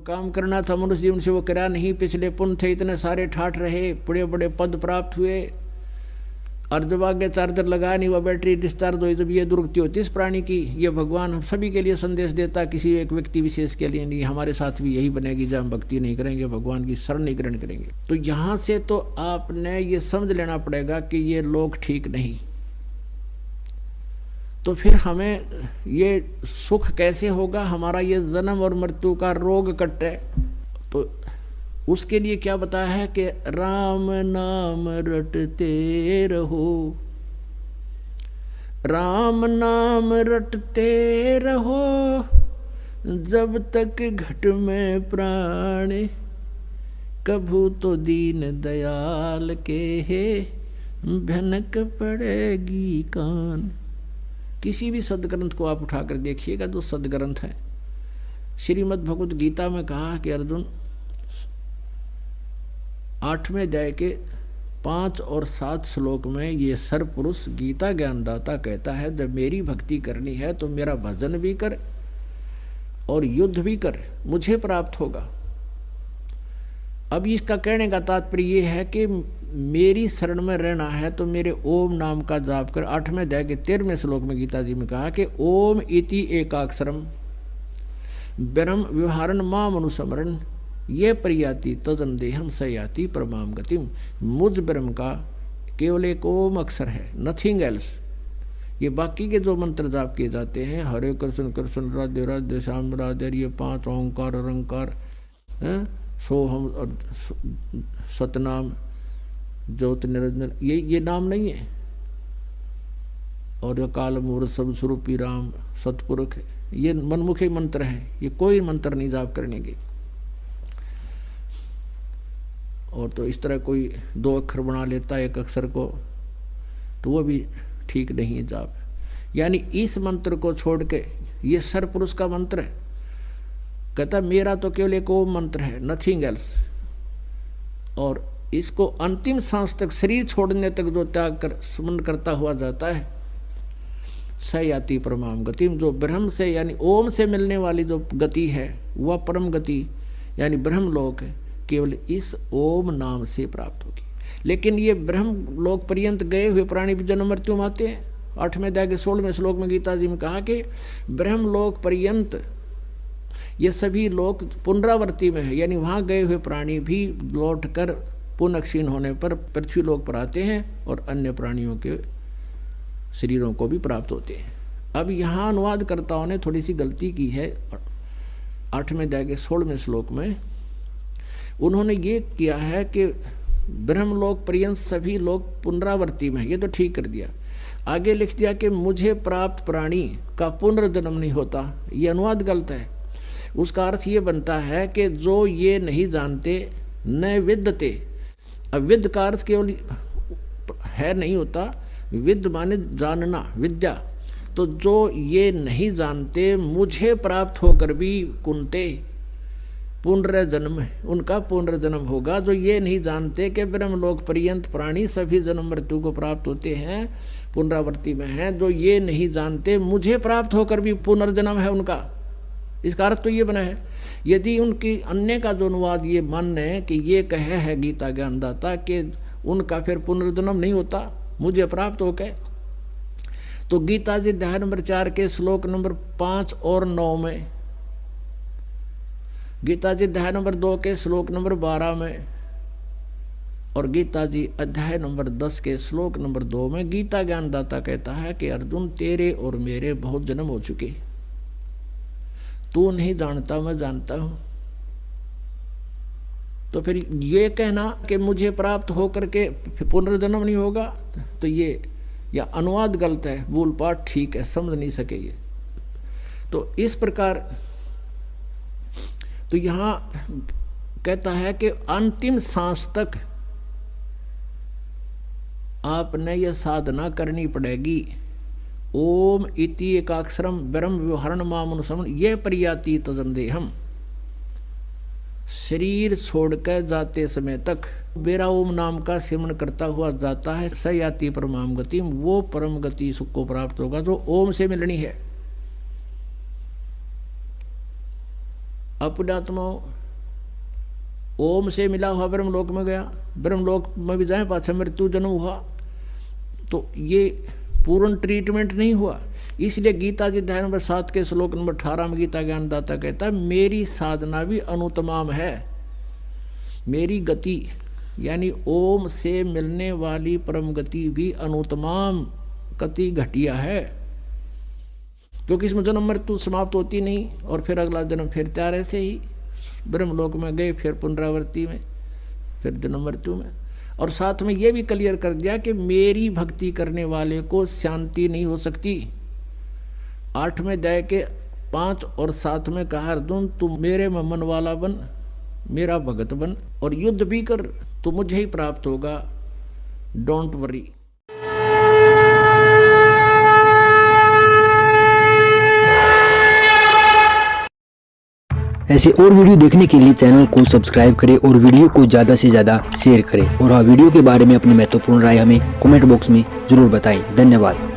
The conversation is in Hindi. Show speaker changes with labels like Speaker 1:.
Speaker 1: काम करना था मनुष्य जीवन से वो करा नहीं, पिछले पुण्य थे इतने सारे ठाठ रहे, बड़े बड़े पद प्राप्त हुए, और जब आगे चार्जर लगा नहीं, वह बैटरी डिस्चार्ज हुई, जब ये दुर्गति होती है इस प्राणी की, ये भगवान हम सभी के लिए संदेश देता, किसी एक व्यक्ति विशेष के लिए नहीं। हमारे साथ भी यही बनेगी जब हम भक्ति नहीं करेंगे, भगवान की शरण नहीं ग्रहण करेंगे। तो यहाँ से तो आपने ये समझ लेना पड़ेगा कि ये लोग ठीक नहीं। तो फिर हमें ये सुख कैसे होगा, हमारा ये जन्म और मृत्यु का रोग कटे, तो उसके लिए क्या बताया है कि राम नाम रटते रहो, राम नाम रटते रहो, जब तक घट में प्राण, कभू तो दीन दयाल के है भनक पड़ेगी कान। किसी भी सदग्रंथ को आप उठाकर देखिएगा, जो सदग्रंथ है, श्रीमद् भगवत गीता में कहा कि अर्जुन 8वें अध्याय के 5 और 7 श्लोक में ये सरपुरुष गीता ज्ञानदाता कहता है, जब मेरी भक्ति करनी है तो मेरा भजन भी कर और युद्ध भी कर, मुझे प्राप्त होगा। अब इसका कहने का तात्पर्य ये है कि मेरी शरण में रहना है तो मेरे ओम नाम का जाप कर। 8वें अध्याय के 13वें श्लोक में गीता जी में कहा कि ओम इति एकाक्षरम ब्रह्म व्यवहारन माम अनुस्मरण ये परियाति तजन देहम सयाति परमाम गतिम। मुझ ब्रह्म का केवल एक ओम अक्षर है, नथिंग एल्स। ये बाकी के जो मंत्र जाप किए जाते हैं, हरे कृष्ण कृष्ण राधे राधे श्याम राधे, ये 5 ओंकार अलंकार, सोहम और सतनाम ज्योति निरंजन, ये नाम नहीं है। और काल मूर्त सब स्वरूपी राम सतपुरुष, ये मनमुखी मंत्र हैं, ये कोई मंत्र नहीं जाप करने के। और तो इस तरह कोई 2 अक्षर बना लेता है एक अक्षर को, तो वो भी ठीक नहीं है जाप। यानी इस मंत्र को छोड़ के, ये सरपुरुष का मंत्र है, कहता मेरा तो केवल एक ओम मंत्र है, नथिंग एल्स। और इसको अंतिम सांस तक, शरीर छोड़ने तक जो त्याग कर स्मरण करता हुआ जाता है, सयाति परमाम गतिम, जो ब्रह्म से यानी ओम से मिलने वाली जो गति है वह परम गति यानी ब्रह्म लोक है, केवल इस ओम नाम से प्राप्त होगी। लेकिन ये ब्रह्म लोक पर्यंत गए हुए प्राणी भी जन्म मृत्यु में आते हैं। 8वें अध्याय के 16वें श्लोक में गीता जी में कहा कि ब्रह्म लोक पर्यंत ये सभी लोग पुनरावर्ती में है, यानी वहाँ गए हुए प्राणी भी लौट कर पुनः क्षीण होने पर पृथ्वी लोक पर आते हैं और अन्य प्राणियों के शरीरों को भी प्राप्त होते हैं। अब यहाँ अनुवादकर्ताओं ने थोड़ी सी गलती की है। 8वें अध्याय के 16वें श्लोक में उन्होंने ये किया है कि ब्रह्मलोक पर्यंत सभी लोग पुनरावर्ती में, ये तो ठीक कर दिया। आगे लिख दिया कि मुझे प्राप्त प्राणी का पुनर्जन्म नहीं होता, ये अनुवाद गलत है। उसका अर्थ ये बनता है कि जो ये नहीं जानते न विद्यते। अब विद्य का अर्थ केवल है नहीं होता, विद्य माने जानना, विद्या। तो जो ये नहीं जानते मुझे प्राप्त होकर भी कुंते पुनर्जन्म है, उनका पुनर्जन्म होगा। जो ये नहीं जानते कि ब्रह्मलोक पर्यंत प्राणी सभी जन्म मृत्यु को प्राप्त होते हैं, पुनरावर्ती में हैं, जो ये नहीं जानते मुझे प्राप्त होकर भी पुनर्जन्म है उनका। इसका अर्थ तो ये बना है। यदि उनकी अन्य का जो अनुवाद ये माने कि ये कहे है गीता ज्ञानदाता कि उनका फिर पुनर्जन्म नहीं होता मुझे प्राप्त होकर, तो गीता जी अध्याय नंबर 4 के श्लोक नंबर 5 और 9 में, गीता जी अध्याय नंबर 2 के श्लोक नंबर 12 में, और गीता जी अध्याय नंबर 10 के श्लोक नंबर 2 में गीता ज्ञानदाता कहता है कि अर्जुन तेरे और मेरे बहुत जन्म हो चुके, तू नहीं जानता मैं जानता हूं। तो फिर ये कहना कि मुझे प्राप्त होकर के पुनर्जन्म नहीं होगा, तो ये या अनुवाद गलत है, मूल पाठ ठीक है, समझ नहीं सके ये। तो इस प्रकार तो यहां कहता है कि अंतिम सांस तक आपने यह साधना करनी पड़ेगी। ओम इति एकाक्षरम ब्रह्म व्यवहारण मामनुसमन ये परियाति तजंदेहम। शरीर छोड़कर जाते समय तक मेरा ओम नाम का सिमरण करता हुआ जाता है, सयाति परमाम गति, वो परम गति सुख को प्राप्त होगा जो ओम से मिलनी है। अपने आत्मा ओम से मिला हुआ ब्रह्मलोक में गया, ब्रह्मलोक में भी जाए पाछा मृत्यु जन्म हुआ, तो ये पूर्ण ट्रीटमेंट नहीं हुआ। इसलिए गीता जी अध्याय नंबर 7 के श्लोक नंबर 18 में गीता ज्ञानदाता कहता है मेरी साधना भी अनुतमाम है, मेरी गति यानी ओम से मिलने वाली परम गति भी अनुतमाम गति घटिया है, क्योंकि इसमें जन्म मृत्यु समाप्त होती नहीं और फिर अगला जन्म फिर तैयार ऐसे ही ब्रह्मलोक में गए, फिर पुनरावृत्ति में, फिर जन्म मृत्यु में। और साथ में ये भी क्लियर कर दिया कि मेरी भक्ति करने वाले को शांति नहीं हो सकती। 8वें अध्याय के 5 और 7 में कहा अर्जुन तू मेरे में मन वाला बन, मेरा भगत बन और युद्ध भी कर तो मुझे ही प्राप्त होगा, डोंट वरी।
Speaker 2: ऐसे और वीडियो देखने के लिए चैनल को सब्सक्राइब करें और वीडियो को ज़्यादा से ज़्यादा शेयर करें और हाँ, वीडियो के बारे में अपनी महत्वपूर्ण राय हमें कमेंट बॉक्स में जरूर बताएं। धन्यवाद।